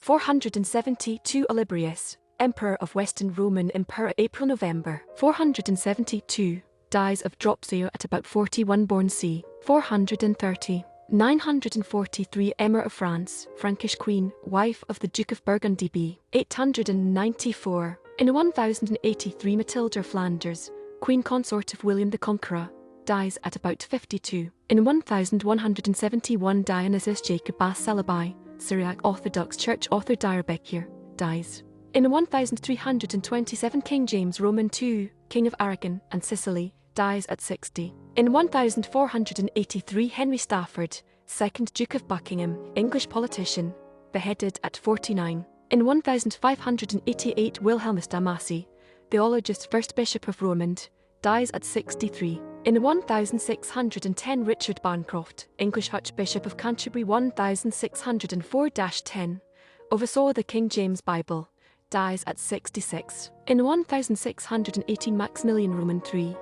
472 Olybrius, Emperor of Western Roman Empirre April-November. 472, dies of dropsy at about 41 born c. 430. 943 Emma of France, Frankish queen, wife of the Duke of Burgundy b. 894. In 1083 Matilda of Flanders, queen consort of William the Conqueror, dies at about 52. In 1171 Dionysius Jacob Bar-Salibi, Syriac Orthodox Church author Bekir, dies. In 1327 King James Roman II, King of Aragon and Sicily, dies at 60. In 1483 Henry Stafford, 2nd Duke of Buckingham, English politician, beheaded at 49. In 1588 Wilhelmus Damasi, theologist 1st Bishop of Rome, dies at 63. In 1610 Richard Bancroft, English Archbishop of Canterbury 1604-10, oversaw the King James Bible, dies at 66. In 1618 Maximilian III,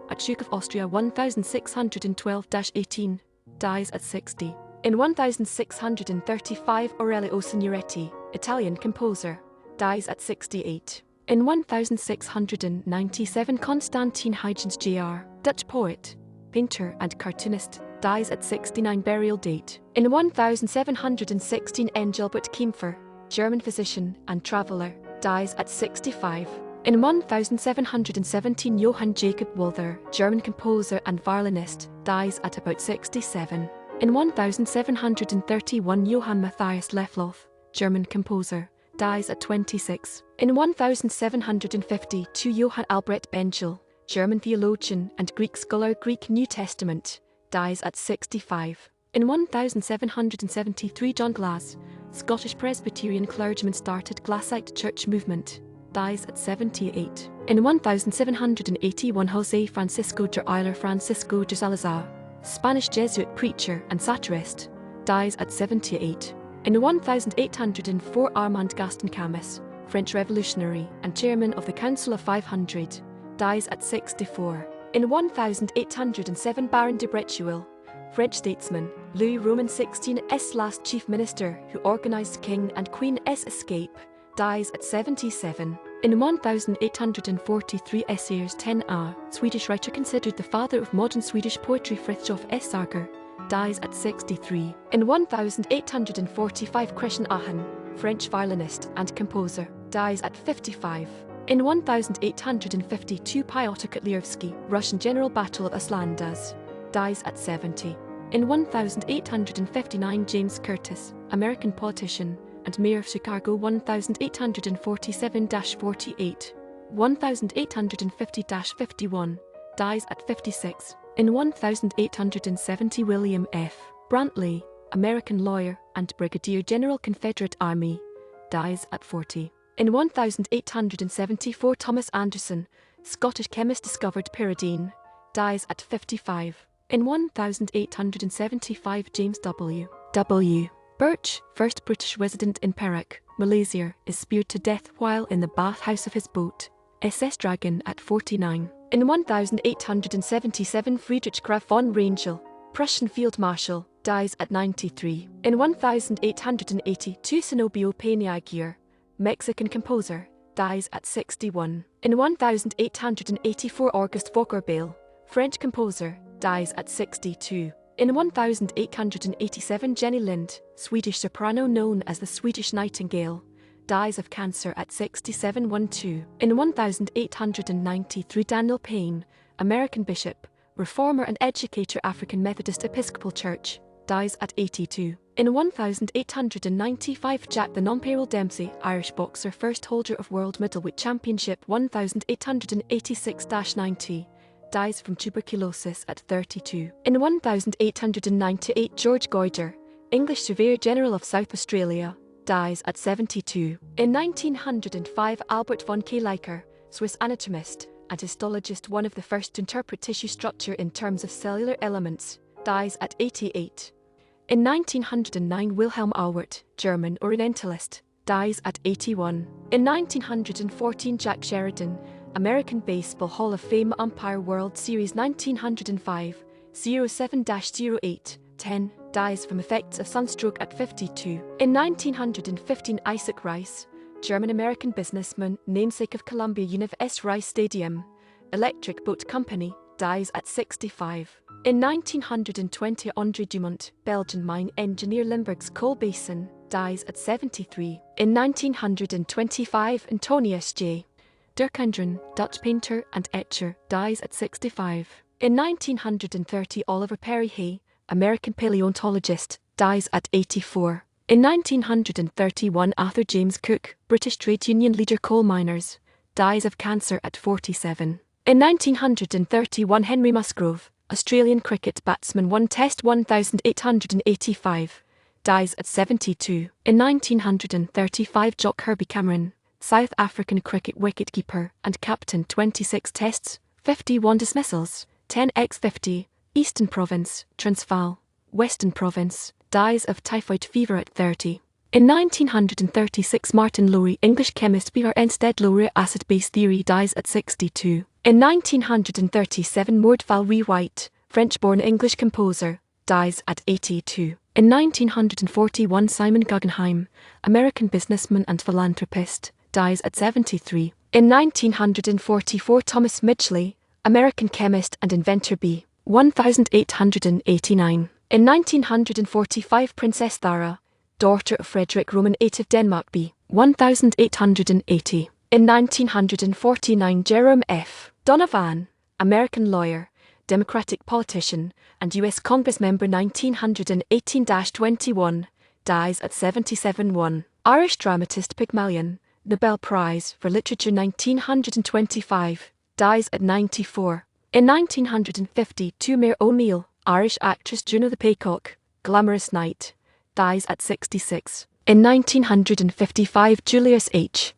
Archduke of Austria 1612-18, dies at 60. In 1635 Aurelio Signoretti, Italian composer, dies at 68. In 1697 Constantine Huygens Jr, Dutch poet, painter and cartoonist, dies at 69 burial date. In 1716 Engelbert Kaempfer, German physician and traveller, dies at 65. In 1717 Johann Jacob Walther, German composer and violinist, dies at about 67. In 1731 Johann Matthias Leffloth, German composer, dies at 26. In 1752 Johann Albrecht Bengel, German theologian and Greek scholar Greek New Testament, dies at 65. In 1773 John Glas, Scottish Presbyterian clergyman started Glassite church movement, dies at 78. In 1781 Jose Francisco de Isla Francisco de Salazar, Spanish Jesuit preacher and satirist, dies at 78. In 1804 Armand-Gaston Camus, French revolutionary and chairman of the Council of 500, dies at 64. In 1807 Baron de Breteuil, French statesman, Louis Roman XVI's last chief minister who organized King and Queen's escape, dies at 77. In 1843 Esaias Tegnér, Swedish writer considered the father of modern Swedish poetry Fritiof Sager, dies at 63. In 1845 Chretien Urhan, French violinist and composer, dies at 55. In 1852 Pyotr Kotlyarevsky, Russian general Battle of Flanders, dies at 70. In 1859 James Curtis, American politician and mayor of Chicago 1847-48, 1850-51, dies at 56. In 1870 William F. Brantley, American lawyer and Brigadier General Confederate Army, dies at 40. In 1874 Thomas Anderson, Scottish chemist discovered pyridine, dies at 55. In 1875 James W. Birch, first British resident in Perak, Malaysia, is speared to death while in the bathhouse of his boat, SS Dragon at 49. In 1877 Friedrich Graf von Rangel, Prussian field marshal, dies at 93. In 1882 Zenobio Peña, Mexican composer, dies at 61. In 1884 Auguste Vauquerbel, French composer, dies at 62. In 1887 Jenny Lind, Swedish soprano known as the Swedish Nightingale, dies of cancer at 67-12. In 1893 Daniel Payne, American bishop, reformer and educator African Methodist Episcopal Church, dies at 82. In 1895 Jack the Non-Payroll Dempsey, Irish boxer first holder of World Middleweight Championship 1886-90, dies from tuberculosis at 32. In 1898 George Goyder, English Surveyor General of South Australia, dies at 72. In 1905 Albert von Kaliker, Swiss anatomist and histologist, one of the first to interpret tissue structure in terms of cellular elements, dies at 88. In 1909 Wilhelm Auwert, German Orientalist, dies at 81. In 1914 Jack Sheridan, American Baseball Hall of Fame umpire World Series 1905, 07-08, 10, dies from effects of sunstroke at 52. In 1915, Isaac Rice, German-American businessman, namesake of Columbia Univ. Rice Stadium, Electric Boat Company, dies at 65. In 1920, André Dumont, Belgian mine engineer, Limburg's coal basin, dies at 73. In 1925, Antonius J. Durkheimdren, Dutch painter and etcher, dies at 65. In 1930, Oliver Perry Hay, American paleontologist, dies at 84. In 1931, Arthur James Cook, British trade union leader, coal miners, dies of cancer at 47. In 1931, Henry Musgrove, Australian cricket batsman, won Test 1885, dies at 72. In 1935, Jock Herbie Cameron, South African cricket wicketkeeper and captain, 26 tests, 51 dismissals, 10x50, Eastern Province, Transvaal, Western Province, dies of typhoid fever at 30. In 1936, Martin Lowry, English chemist, B.R. Instead Lowry acid-base theory, dies at 62. In 1937, Maud Valerie White, French-born English composer, dies at 82. In 1941, Simon Guggenheim, American businessman and philanthropist, dies at 73. In 1944, Thomas Midgley, American chemist and inventor, b. 1889. In 1945, Princess Thara, daughter of Frederick Roman VIII of Denmark, b. 1880. In 1949, Jerome F. Donovan, American lawyer, Democratic politician, and U.S. Congress member, 1918-21, dies at 77. 1. Irish dramatist Pygmalion, Nobel Prize for Literature, 1925, dies at 94. In 1952, Mare O'Neill, Irish actress Juno the Paycock, Glamorous Night, dies at 66. In 1955, Julius H.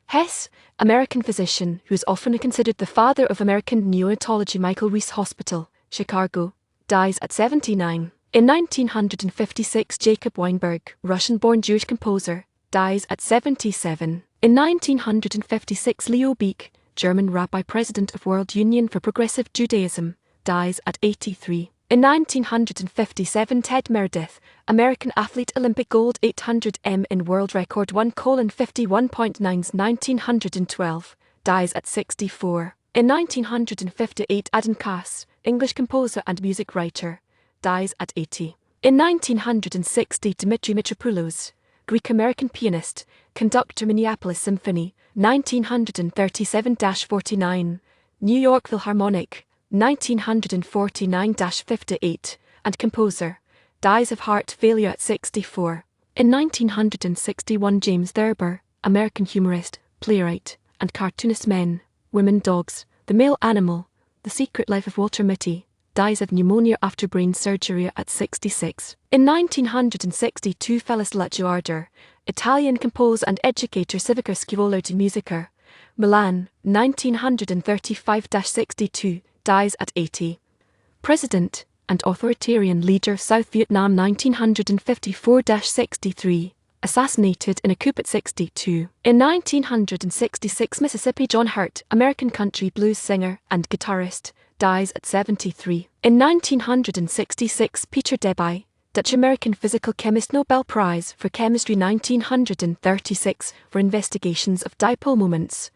Hess, American physician who is often considered the father of American neonatology, Michael Reese Hospital, Chicago, dies at 79. In 1956, Jacob Weinberg, Russian-born Jewish composer, dies at 77. In 1956, Leo Beek, German rabbi, president of World Union for Progressive Judaism, dies at 83. In 1957, Ted Meredith, American athlete, Olympic gold 800 m in world record 1:51.9 1912, dies at 64. In 1958, Adam Cass, English composer and music writer, dies at 80. In 1960, Dmitri Mitropoulos, Greek-American pianist, conductor, Minneapolis Symphony, 1937-49, New York Philharmonic, 1949-58, and composer, dies of heart failure at 64. In 1961, James Thurber, American humorist, playwright, and cartoonist, Men, Women, Dogs, The Male Animal, The Secret Life of Walter Mitty, dies of pneumonia after brain surgery at 66. In 1962, Felice Lacciarder, Italian composer and educator, Civica Scuola di Musica, Milan, 1935-62, dies at 80. President and authoritarian leader of South Vietnam, 1954-63, assassinated in a coup at 62. In 1966, Mississippi, John Hurt, American country blues singer and guitarist, dies at 73. In 1966, Peter Debye, Dutch-American physical chemist, Nobel Prize for Chemistry, 1936, for investigations of dipole moments,